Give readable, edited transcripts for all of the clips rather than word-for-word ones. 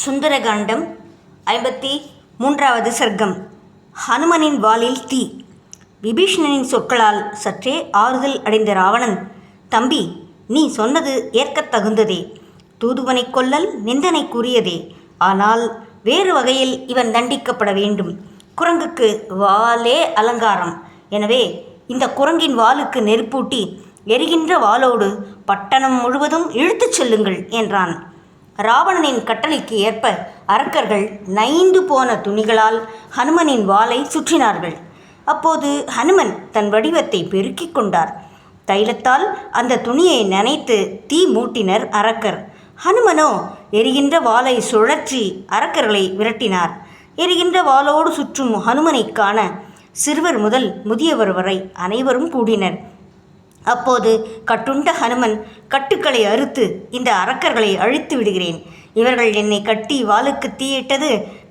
சுந்தரகாண்டம் 53வது சர்க்கம். ஹனுமனின் வாளில் தீ. விபீஷணனின் சொற்களால் சற்றே ஆறுதல் அடைந்த ராவணன், தம்பி, நீ சொன்னது ஏற்கத் தகுந்ததே. தூதுவனை கொல்லல் நிந்தனைக்குரியதே. ஆனால் வேறு வகையில் இவன் தண்டிக்கப்பட வேண்டும். குரங்குக்கு வாலே அலங்காரம். எனவே இந்த குரங்கின் வாளுக்கு நெருப்பூட்டி எரிகின்ற வாளோடு பட்டணம் முழுவதும் இழுத்துச் செல்லுங்கள் என்றான். ராவணனின் கட்டளைக்கு ஏற்ப அரக்கர்கள் நைந்து போன துணிகளால் ஹனுமனின் வாளை சுற்றினார்கள். அப்போது ஹனுமன் தன் வடிவத்தை பெருக்கிக் கொண்டார். தைலத்தால் அந்த துணியை நனைத்து தீ மூட்டினர் அரக்கர். ஹனுமனோ எரிகின்ற வாளை சுழற்றி அரக்கர்களை விரட்டினார். எரிகின்ற வாளோடு சுற்றும் ஹனுமனை காண சிறுவர் முதல் முதியவர் வரை அனைவரும் கூடினர். அப்போது கட்டுண்ட ஹனுமன், கட்டுக்களை அறுத்து இந்த அரக்கர்களை அழித்து விடுகிறேன். இவர்கள் என்னை கட்டி வாளுக்கு தீயிட்டது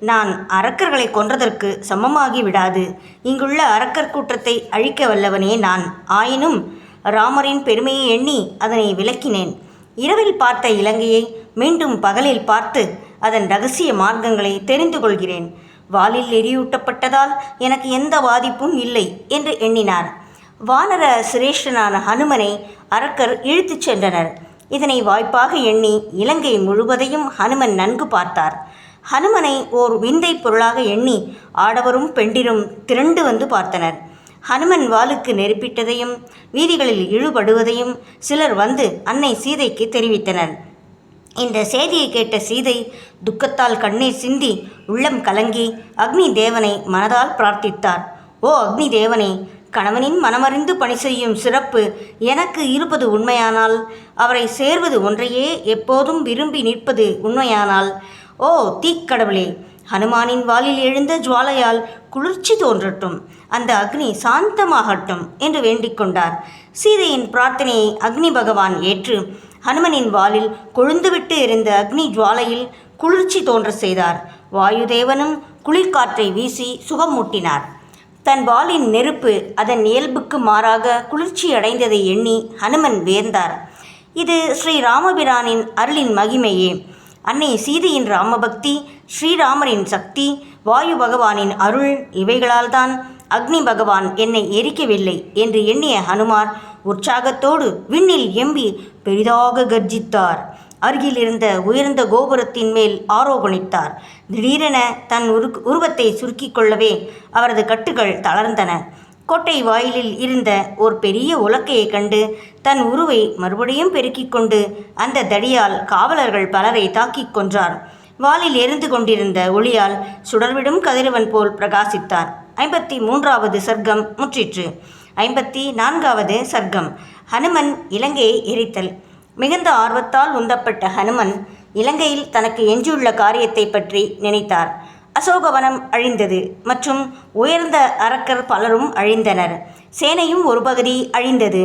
நான் அரக்கர்களை கொன்றதற்கு சமமாகி விடாது. இங்குள்ள அரக்கர் கூட்டத்தை அழிக்க வல்லவனே நான். ஆயினும் ராமரின் பெருமையை எண்ணி அதனை விளக்கினேன். இரவில் பார்த்த இலங்கையை மீண்டும் பகலில் பார்த்து அதன் இரகசிய மார்க்கங்களை தெரிந்து கொள்கிறேன். வாளில் எரியூட்டப்பட்டதால் எனக்கு எந்த பாதிப்பும் இல்லை என்று எண்ணினார். வானர சிரேஷ்டனான ஹனுமனை அரக்கர் இழுத்துச் சென்றனர். இதனை வாய்ப்பாக எண்ணி இலங்கை முழுவதையும் ஹனுமன் நன்கு பார்த்தார். ஹனுமனை ஓர் விந்தை பொருளாக எண்ணி ஆடவரும் பெண்டிரும் திரண்டு வந்து பார்த்தனர். ஹனுமன் வாளுக்கு நெருப்பிட்டதையும் வீதிகளில் இழுபடுவதையும் சிலர் வந்து அன்னை சீதைக்கு தெரிவித்தனர். இந்த செய்தியை கேட்ட சீதை துக்கத்தால் கண்ணீர் சிந்தி உள்ளம் கலங்கி அக்னி தேவனை மனதால் பிரார்த்தித்தார். ஓ அக்னி தேவனே, கணவனின் மனமறிந்து பணி செய்யும் சிறப்பு எனக்கு இருப்பது உண்மையானால், அவரை சேர்வது ஒன்றையே எப்போதும் விரும்பி நிற்பது உண்மையானால், ஓ தீக்கடவுளே, ஹனுமானின் வாளில் எழுந்த ஜுவாலையால் குளிர்ச்சி தோன்றட்டும், அந்த அக்னி சாந்தமாகட்டும் என்று வேண்டிக் கொண்டார். சீதையின் பிரார்த்தனையை அக்னி பகவான் ஏற்று ஹனுமனின் வாளில் கொழுந்துவிட்டு எரிந்த அக்னி ஜுவாலையில் குளிர்ச்சி தோன்ற செய்தார். வாயுதேவனும் குளிர்காற்றை வீசி சுகமூட்டினார். தன் வாளின் நெருப்பு அதன் இயல்புக்கு மாறாக குளிர்ச்சி அடைந்ததை எண்ணி ஹனுமன் வியந்தார். இது ஸ்ரீராமபிரானின் அருளின் மகிமையே. அன்னை சீதையின் ராமபக்தி, ஸ்ரீராமரின் சக்தி, வாயு பகவானின் அருள், இவைகளால்தான் அக்னி பகவான் என்னை எரிக்கவில்லை என்று எண்ணிய ஹனுமார் உற்சாகத்தோடு விண்ணில் எம்பி பெரிதாக கர்ஜித்தார். அருகில் இருந்த உயர்ந்த கோபுரத்தின் மேல் ஆரோகணித்தார். திடீரென தன் உருவத்தை சுருக்கிக் கொள்ளவே அவரது கட்டுகள் தளர்ந்தன. கோட்டை வாயிலில் இருந்த ஒரு பெரிய உலக்கையை கண்டு தன் உருவை மறுபடியும் பெருக்கிக் கொண்டு அந்த தடியால் காவலர்கள் பலரை தாக்கிக் கொன்றார். வாளில் எரிந்து கொண்டிருந்த ஒளியால் சுடர்விடும் கதிரவன் போல் பிரகாசித்தார். 53வது சர்க்கம் முற்றிற்று. 54வது சர்க்கம். ஹனுமன் இலங்கையை எரித்தல். மிகுந்த ஆர்வத்தால் உந்தப்பட்ட ஹனுமன் இலங்கையில் தனக்கு எஞ்சியுள்ள காரியத்தை பற்றி நினைத்தார். அசோகவனம் அழிந்தது மற்றும் உயர்ந்த அரக்கர் பலரும் அழிந்தனர். சேனையும் ஒரு பகுதி அழிந்தது.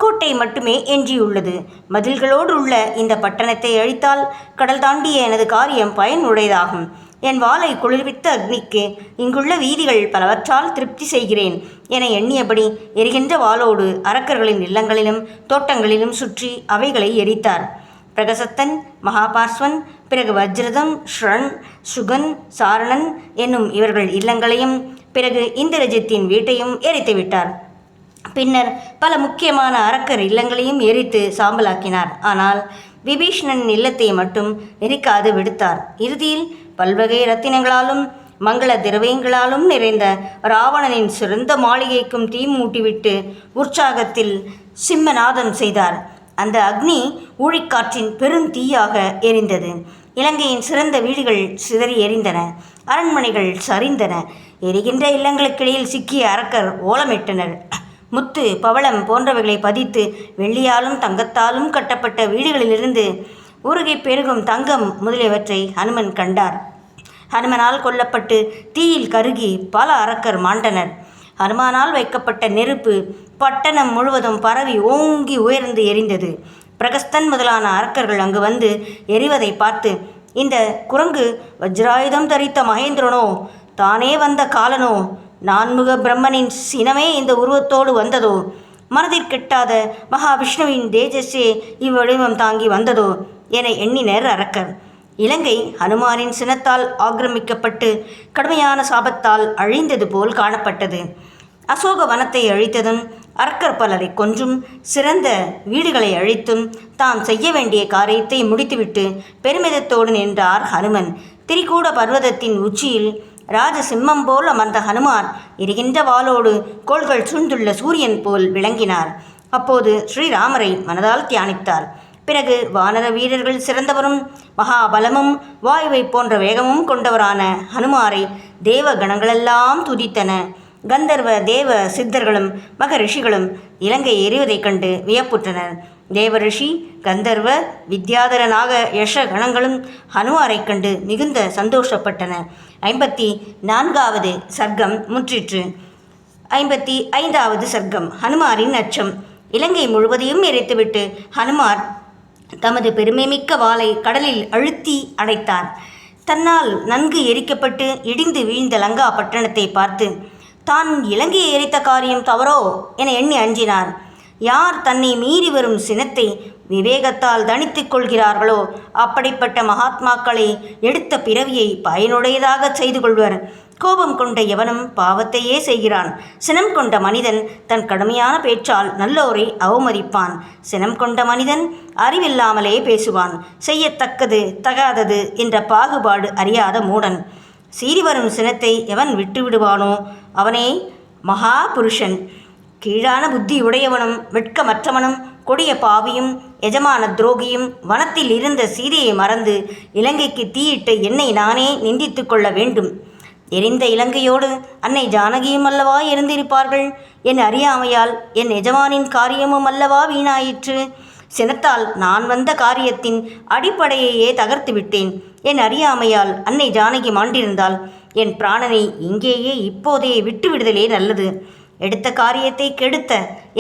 கோட்டை மட்டுமே எஞ்சியுள்ளது. மதில்களோடு உள்ள இந்த பட்டணத்தை அழித்தால் கடல் தாண்டிய எனது காரியம் பயனுடையதாகும். என் வாளை குளிர்வித்த அக்னிக்கு இங்குள்ள வீதிகள் பலவற்றால் திருப்தி செய்கிறேன் என எண்ணியபடி எரிகின்ற வாளோடு அரக்கர்களின் இல்லங்களிலும் தோட்டங்களிலும் சுற்றி அவைகளை எரித்தார். பிரகசத்தன், மகாபார்ஸ்வன், பிறகு வஜ்ரதம், ஷ்ரண், சுகன், சாரணன் என்னும் இவர்கள் இல்லங்களையும் பிறகு இந்திரஜித்தின் வீட்டையும் எரித்துவிட்டார். பின்னர் பல முக்கியமான அரக்கர் இல்லங்களையும் எரித்து சாம்பலாக்கினார். ஆனால் விபீஷணன் இல்லத்தை மட்டும் எரிக்காது விடுத்தார். இறுதியில் பல்வகை ரத்தினங்களாலும் மங்கள திரவியங்களாலும் நிறைந்த ராவணனின் சிறந்த மாளிகைக்கும் தீ மூட்டிவிட்டு உற்சாகத்தில் சிம்மநாதம் செய்தார். அந்த அக்னி ஊழிக்காற்றின் பெருந்தீயாக எரிந்தது. இலங்கையின் சிறந்த வீடுகள் சிதறி எரிந்தன. அரண்மனைகள் சரிந்தன. எரிகின்ற இல்லங்களுக்கிடையில் சிக்கிய அரக்கர் ஓலமிட்டனர். முத்து, பவளம் போன்றவைகளை பதித்து வெள்ளியாலும் தங்கத்தாலும் கட்டப்பட்ட வீடுகளிலிருந்து உருகி பெருகும் தங்கம் முதலியவற்றை ஹனுமன் கண்டார். ஹனுமனால் கொல்லப்பட்டு தீயில் கருகி பல அரக்கர் மாண்டனர். ஹனுமானால் வைக்கப்பட்ட நெருப்பு பட்டணம் முழுவதும் பரவி ஓங்கி உயர்ந்து எரிந்தது. பிரகஸ்தன் முதலான அரக்கர்கள் அங்கு வந்து எரிவதை பார்த்து, இந்த குரங்கு வஜ்ராயுதம் தரித்த மகேந்திரனோ, தானே வந்த காலனோ, நான்முக பிரம்மனின் சினமே இந்த உருவத்தோடு வந்ததோ, மனதிற்கெட்டாத மகாவிஷ்ணுவின் தேஜஸே இவ்வடிவம் தாங்கி வந்ததோ என எண்ணினர் அரக்கர். இலங்கை ஹனுமாரின் சினத்தால் ஆக்கிரமிக்கப்பட்டு கடுமையான சாபத்தால் அழிந்தது போல் காணப்பட்டது. அசோக வனத்தை அழித்ததும் அரக்கர் பலரை கொன்றும் சிறந்த வீடுகளை அழித்தும் தாம் செய்ய வேண்டிய காரியத்தை முடித்துவிட்டு பெருமிதத்தோடு நின்றார் ஹனுமன். திரிகூட பர்வதத்தின் உச்சியில் ராஜசிம்மம் போல் அமர்ந்த ஹனுமார் எரிகின்ற வாளோடு கோள்கள் சூழ்ந்துள்ள சூரியன் போல் விளங்கினார். அப்போது ஸ்ரீராமரை மனதால் தியானித்தார். பிறகு வானர வீரர்கள் சிறந்தவரும் மகாபலமும் வாயுவை போன்ற வேகமும் கொண்டவரான ஹனுமாரை தேவ கணங்களெல்லாம் துதித்தன. கந்தர்வ தேவ சித்தர்களும் மகரிஷிகளும் இலங்கை எறிவதைக் கண்டு வியப்புற்றனர். தேவரிஷி கந்தர்வ வித்யாதரனாக யஷ கணங்களும் ஹனுமாரைக் கண்டு மிகுந்த சந்தோஷப்பட்டன. 54வது சர்க்கம் முற்றிற்று. 55வது சர்க்கம் ஹனுமாரின் அச்சம். இலங்கை முழுவதையும் எரித்துவிட்டு ஹனுமார் தமது பெருமைமிக்க வாளை கடலில் அழுத்தி அடைத்தார். தன்னால் நன்கு எரிக்கப்பட்டு இடிந்து வீழ்ந்த லங்கா பட்டணத்தை பார்த்து தான் இலங்கையை எரித்த காரியம் தவறோ என எண்ணி அஞ்சினார். யார் தன்னை மீறி வரும் சினத்தை விவேகத்தால் தணித்துக் கொள்கிறார்களோ அப்படிப்பட்ட மகாத்மாக்களை எடுத்த பிறவியை பயனுடையதாக செய்து கொள்வர். கோபம் கொண்ட எவனும் பாவத்தையே செய்கிறான். சினம் கொண்ட மனிதன் தன் கடுமையான பேச்சால் நல்லோரை அவமதிப்பான். சினம் கொண்ட மனிதன் அறிவில்லாமலே பேசுவான். செய்யத்தக்கது தகாதது என்ற பாகுபாடு அறியாத மூடன். சீறி வரும் சினத்தை எவன் விட்டு விடுவானோ அவனே மகா புருஷன். கீழான புத்தி உடையவனும் வெட்கமற்றவனும் கொடிய பாவியும் எஜமான துரோகியும் வனத்தில் இருந்த சீதையை மறந்து இலங்கைக்கு தீயிட்ட என்னை நானே நிந்தித்து கொள்ள வேண்டும். எரிந்த இலங்கையோடு அன்னை ஜானகியும் அல்லவா இருந்திருப்பார்கள். என் அறியாமையால் என் எஜமானின் காரியமும் அல்லவா வீணாயிற்று. சினத்தால் நான் வந்த காரியத்தின் அடிப்படையையே தகர்த்து விட்டேன். என் அறியாமையால் அன்னை ஜானகி மாண்டிருந்தால் என் பிராணனை இங்கேயே இப்போதே விட்டுவிடுதலே நல்லது. எடுத்த காரியத்தை கெடுத்த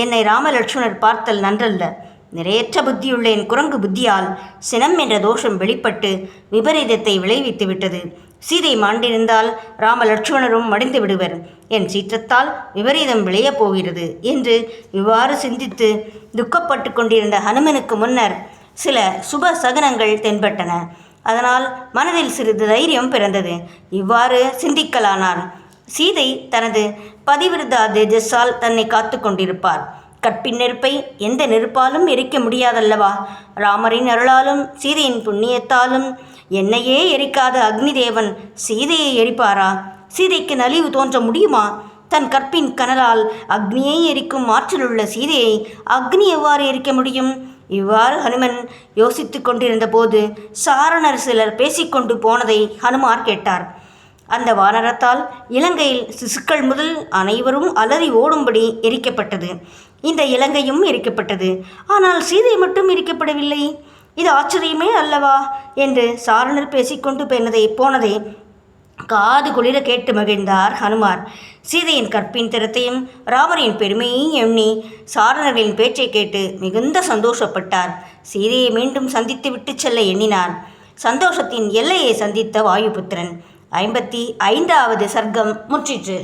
என்னை ராமலட்சுமணர் பார்த்தல் நன்றல்ல. நிறையற்ற புத்தியுள்ள என் குரங்கு புத்தியால் சினம் என்ற தோஷம் வெளிப்பட்டு விபரீதத்தை விளைவித்து விட்டது. சீதை மாண்டிருந்தால் ராமலட்சுமணரும் மடிந்து விடுவர். என் சீற்றத்தால் விபரீதம் விளையப் போகிறது என்று இவ்வாறு சிந்தித்து துக்கப்பட்டு கொண்டிருந்த ஹனுமனுக்கு முன்னர் சில சுப சகுனங்கள் தென்பட்டன. அதனால் மனதில் சிறிது தைரியம் பிறந்தது. இவ்வாறு சிந்திக்கலானார். சீதை தனது பதிவிரதா தேஜஸால் தன்னை காத்து கொண்டிருப்பார். கற்பின் நெருப்பை எந்த நெருப்பாலும் எரிக்க முடியாதல்லவா? ராமரின் அருளாலும் சீதையின் புண்ணியத்தாலும் என்னையே எரிக்காத அக்னி தேவன் சீதையை எரிப்பாரா? சீதைக்கு நலிவு தோன்ற முடியுமா? தன் கற்பின் கனலால் அக்னியை எரிக்கும் ஆற்றலுள்ள சீதையை அக்னி எவ்வாறு எரிக்க முடியும்? இவ்வாறு ஹனுமன் யோசித்து கொண்டிருந்த போது சாரணர் சிலர் பேசிக்கொண்டு போனதை ஹனுமார் கேட்டார். அந்த வானரத்தால் இலங்கையில் சிசுக்கள் முதல் அனைவரும் அலறி ஓடும்படி எரிக்கப்பட்டது. இந்த இலங்கையும் எரிக்கப்பட்டது. ஆனால் சீதை மட்டும் எரிக்கப்படவில்லை. இது ஆச்சரியமே அல்லவா என்று சாரணர் பேசிக்கொண்டு போனதை காது குளிர கேட்டு மகிழ்ந்தார் ஹனுமார். சீதையின் கற்பின் திறத்தையும் ராமரின் பெருமையையும் எண்ணி சாரணர்களின் பேச்சை கேட்டு மிகுந்த சந்தோஷப்பட்டார். சீதையை மீண்டும் சந்தித்து விட்டு செல்ல எண்ணினார். சந்தோஷத்தின் எல்லையை சந்தித்த வாயுபுத்திரன். 55வது சர்க்கம் முற்றிற்று.